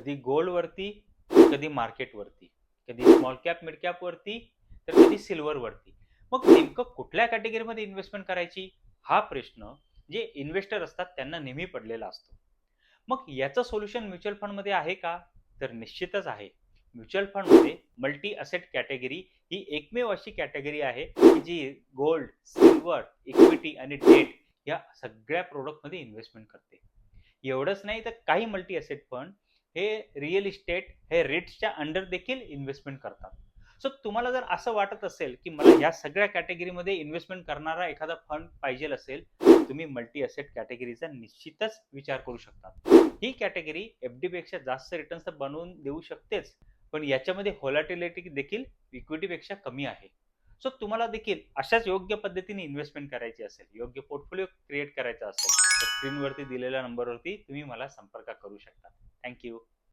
कधी गोल्ड वरती, कधी मार्केट वरती, कधी स्मॉल कॅप मिड कॅप वरती, तर कधी सिल्वर वरती. मग नेमकं कुठल्या कॅटेगरीमध्ये इन्व्हेस्टमेंट करायची, हा प्रश्न जे इन्व्हेस्टर असतात त्यांना नेहमी पडलेला असतो. मग याचं सोल्युशन म्युच्युअल फंडमध्ये आहे का? तर निश्चितच आहे. म्युच्युअल फंडमध्ये मल्टी असेट कॅटेगरी ही एकमेव अशी कॅटेगरी आहे की जी गोल्ड, सिल्वर, इक्विटी आणि डेट या सगळ्या प्रॉडक्टमध्ये इन्व्हेस्टमेंट करते. एवढंच नाही तर काही मल्टी असेट फंड हे रिअल इस्टेट हे रेट्सच्या अंडर देखील इन्व्हेस्टमेंट करतात. सो तुम्हाला जर असं वाटत असेल की मला या सगळ्या कॅटेगरीमध्ये इन्व्हेस्टमेंट करणारा एखादा फंड पाहिजे असेल, तुम्ही मल्टी असेट कॅटेगरीचा निश्चितच विचार करू शकता. ही कॅटेगरी एफडी पेक्षा जास्त रिटर्न्स तर बनवून देऊ शकतेच, पण याच्यामध्ये व्हॉलॅटिलिटी देखील इक्विटी पेक्षा कमी आहे. सो तुम्हाला देखील अशाच योग्य पद्धतीने इन्व्हेस्टमेंट करायची असेल, योग्य पोर्टफोलिओ क्रिएट करायचा असेल, तर स्क्रीनवरती दिलेल्या नंबरवरती तुम्ही मला संपर्क करू शकता. Thank you.